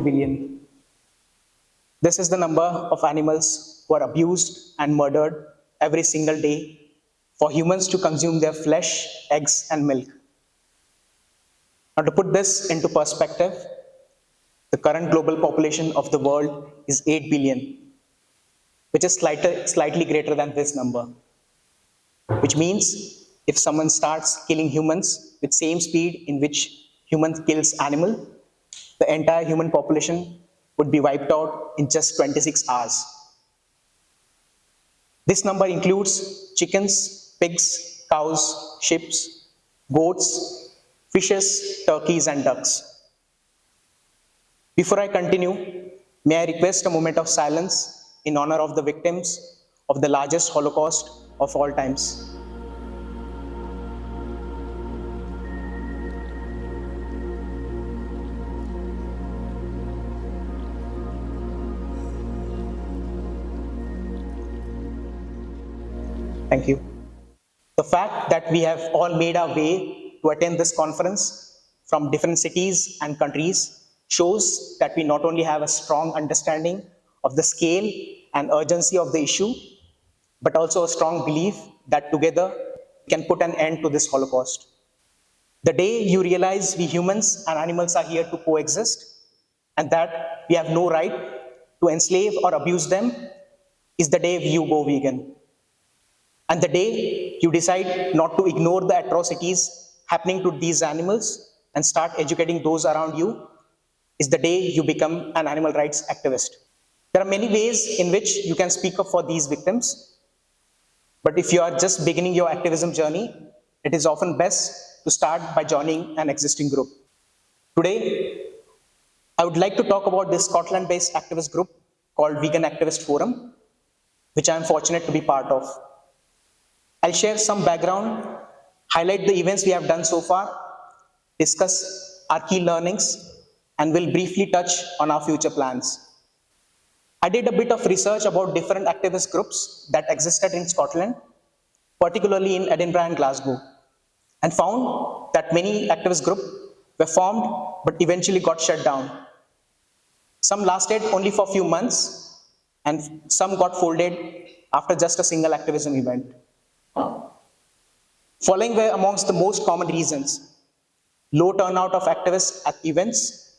billion. This is the number of animals who are abused and murdered every single day for humans to consume their flesh, eggs, and milk. Now, to put this into perspective, the current global population of the world is 8 billion, which is slightly greater than this number. Which means if someone starts killing humans with same speed in which humans kills animal, the entire human population would be wiped out in just 26 hours. This number includes chickens, pigs, cows, sheep, goats, fishes, turkeys, and ducks. Before I continue, may I request a moment of silence in honor of the victims of the largest Holocaust of all times. Thank you. The fact that we have all made our way to attend this conference from different cities and countries shows that we not only have a strong understanding of the scale and urgency of the issue, but also a strong belief that together we can put an end to this Holocaust. The day you realize we humans and animals are here to coexist and that we have no right to enslave or abuse them is the day you go vegan. And the day you decide not to ignore the atrocities happening to these animals and start educating those around you is the day you become an animal rights activist. There are many ways in which you can speak up for these victims, but if you are just beginning your activism journey, it is often best to start by joining an existing group. Today, I would like to talk about this Scotland-based activist group called Vegan Activist Forum, which I am fortunate to be part of. I'll share some background, highlight the events we have done so far, discuss our key learnings, and will briefly touch on our future plans. I did a bit of research about different activist groups that existed in Scotland, particularly in Edinburgh and Glasgow, and found that many activist groups were formed but eventually got shut down. Some lasted only for a few months, and some got folded after just a single activism event. Following were amongst the most common reasons: low turnout of activists at events,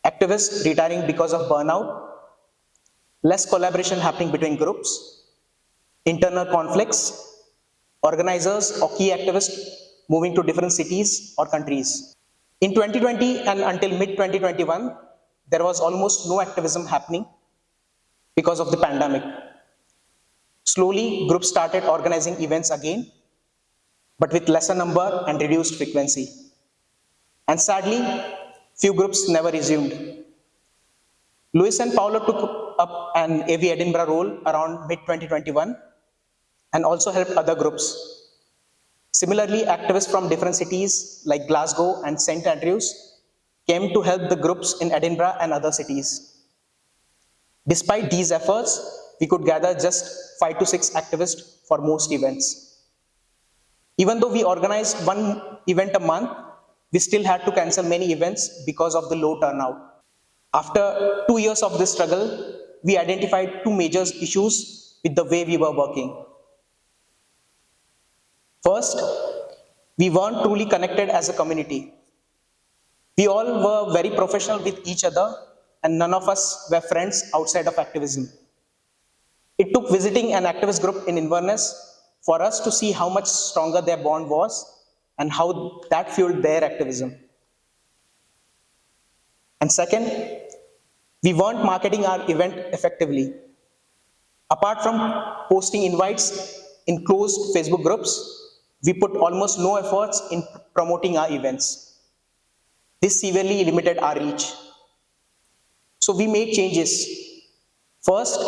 activists retiring because of burnout, less collaboration happening between groups, internal conflicts, organizers or key activists moving to different cities or countries. In 2020 and until mid-2021, there was almost no activism happening because of the pandemic. Slowly, groups started organizing events again, but with lesser number and reduced frequency. And sadly, few groups never resumed. Lewis and Paolo took up an AV Edinburgh role around mid-2021 and also helped other groups. Similarly, activists from different cities like Glasgow and St. Andrews came to help the groups in Edinburgh and other cities. Despite these efforts, we could gather just 5 to 6 activists for most events. Even though we organized one event a month, we still had to cancel many events because of the low turnout. After 2 years of this struggle, we identified 2 major issues with the way we were working. First, we weren't truly connected as a community. We all were very professional with each other, and none of us were friends outside of activism. It took visiting an activist group in Inverness for us to see how much stronger their bond was and how that fueled their activism. And second, we weren't marketing our event effectively. Apart from posting invites in closed Facebook groups, we put almost no efforts in promoting our events. This severely limited our reach. So we made changes. First,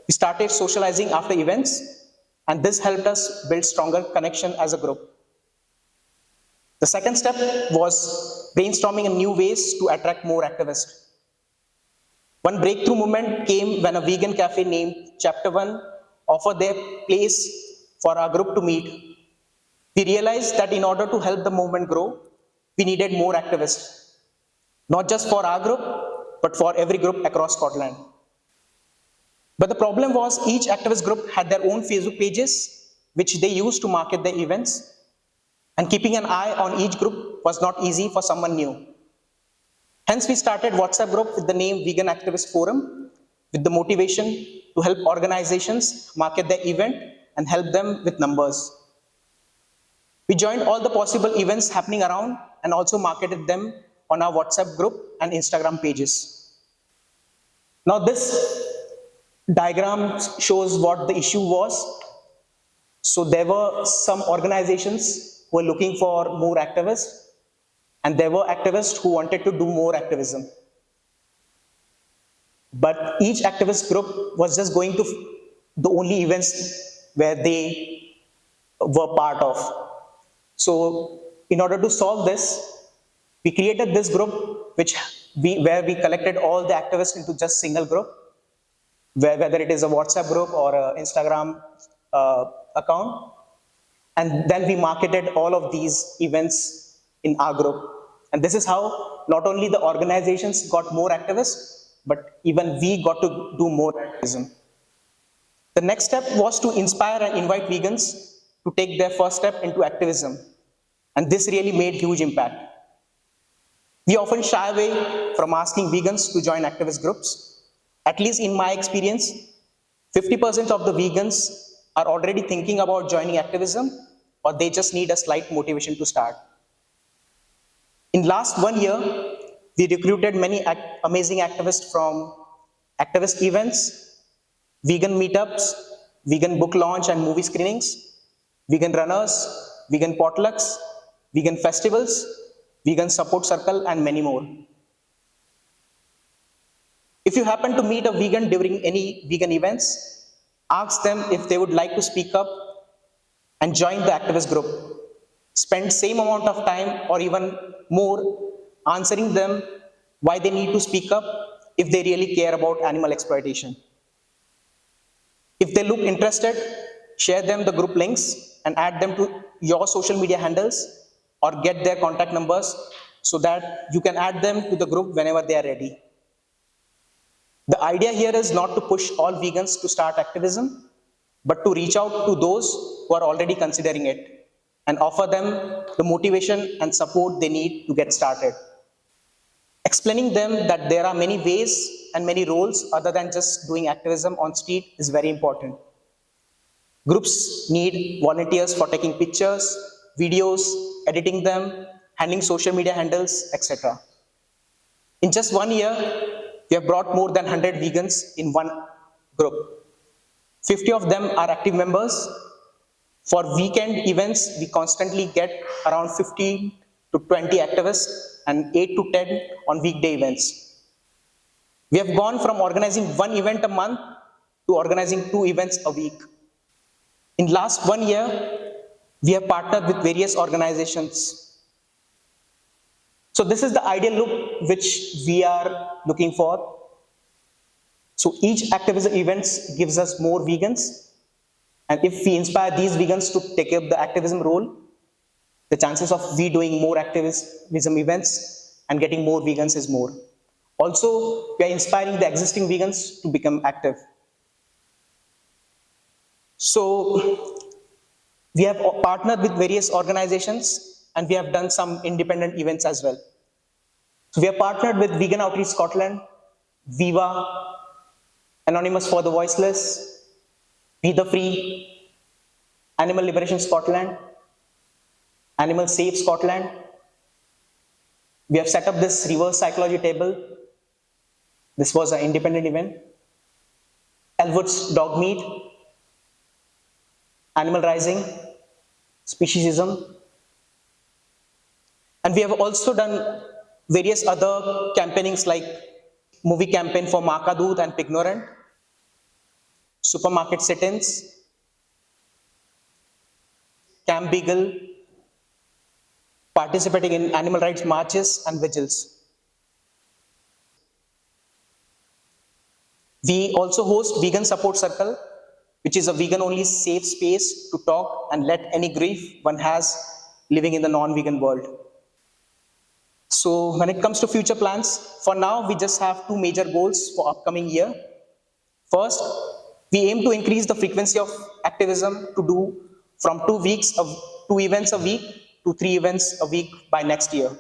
we started socializing after events, and this helped us build stronger connection as a group. The second step was brainstorming new ways to attract more activists. One breakthrough moment came when a vegan cafe named Chapter 1 offered their place for our group to meet. We realized that in order to help the movement grow, we needed more activists, not just for our group, but for every group across Scotland. But the problem was each activist group had their own Facebook pages, which they used to market their events, and keeping an eye on each group was not easy for someone new. Hence, we started WhatsApp group with the name Vegan Activist Forum, with the motivation to help organizations market their event and help them with numbers. We joined all the possible events happening around and also marketed them on our WhatsApp group and Instagram pages. Now this diagram shows what the issue was. So there were some organizations who were looking for more activists, and there were activists who wanted to do more activism. But each activist group was just going to the only events where they were part of. So in order to solve this, we created this group where we collected all the activists into just single group, whether it is a WhatsApp group or an Instagram account. And then we marketed all of these events in our group. And this is how not only the organizations got more activists, but even we got to do more activism. The next step was to inspire and invite vegans to take their first step into activism. And this really made huge impact. We often shy away from asking vegans to join activist groups. At least in my experience, 50% of the vegans are already thinking about joining activism, or they just need a slight motivation to start. In last 1 year, we recruited many amazing activists from activist events, vegan meetups, vegan book launch and movie screenings, vegan runners, vegan potlucks, vegan festivals, vegan support circle, and many more. If you happen to meet a vegan during any vegan events, ask them if they would like to speak up and join the activist group. Spend same amount of time or even more answering them why they need to speak up if they really care about animal exploitation. If they look interested, share them the group links and add them to your social media handles or get their contact numbers so that you can add them to the group whenever they are ready. The idea here is not to push all vegans to start activism, but to reach out to those who are already considering it and offer them the motivation and support they need to get started. Explaining them that there are many ways and many roles other than just doing activism on street is very important. Groups need volunteers for taking pictures, videos, editing them, handling social media handles, etc. In just 1 year, we have brought more than 100 vegans in one group. 50 of them are active members. For weekend events, we constantly get around 15 to 20 activists and 8 to 10 on weekday events. We have gone from organizing one event a month to organizing 2 events a week. In last 1 year, we have partnered with various organizations. So this is the ideal look which we are looking for. So each activism events gives us more vegans. And if we inspire these vegans to take up the activism role, the chances of we doing more activism events and getting more vegans is more. Also, we are inspiring the existing vegans to become active. So we have partnered with various organizations and we have done some independent events as well. So we have partnered with Vegan Outreach Scotland, Viva, Anonymous for the Voiceless, Be the Free, Animal Liberation Scotland, Animal Safe Scotland. We have set up this reverse psychology table. This was an independent event. Elwood's Dog Meat, Animal Rising, Speciesism. And we have also done various other campaignings like movie campaign for Maa Doodh and Pignorant, supermarket sit-ins, Camp Beagle, participating in animal rights marches and vigils. We also host Vegan Support Circle, which is a vegan-only safe space to talk and let any grief one has living in the non-vegan world. So when it comes to future plans, for now, we just have two major goals for upcoming year. First, we aim to increase the frequency of activism to do from 2 weeks of 2 events a week to 3 events a week by next year.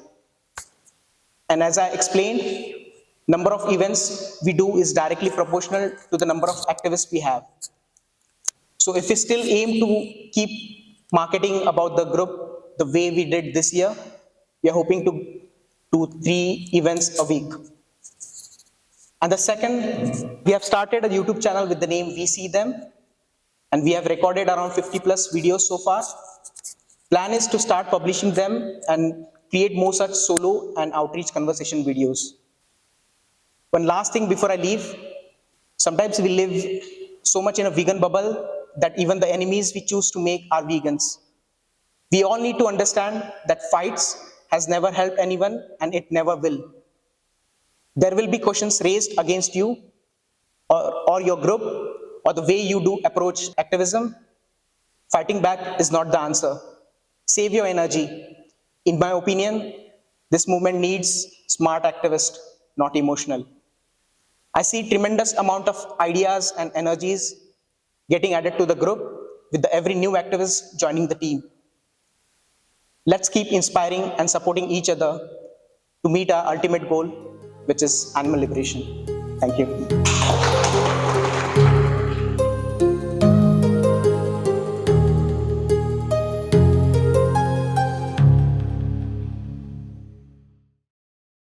And as I explained, number of events we do is directly proportional to the number of activists we have. So if we still aim to keep marketing about the group the way we did this year, we are hoping to do 3 events a week. And the second, we have started a YouTube channel with the name We See Them, and we have recorded around 50 plus videos so far. Plan is to start publishing them and create more such solo and outreach conversation videos. One last thing before I leave, sometimes we live so much in a vegan bubble that even the enemies we choose to make are vegans. We all need to understand that fights has never helped anyone and it never will. There will be questions raised against you or your group or the way you do approach activism. Fighting back is not the answer. Save your energy. In my opinion, this movement needs smart activists, not emotional. I see tremendous amount of ideas and energies getting added to the group with every new activist joining the team. Let's keep inspiring and supporting each other to meet our ultimate goal, which is animal liberation. Thank you.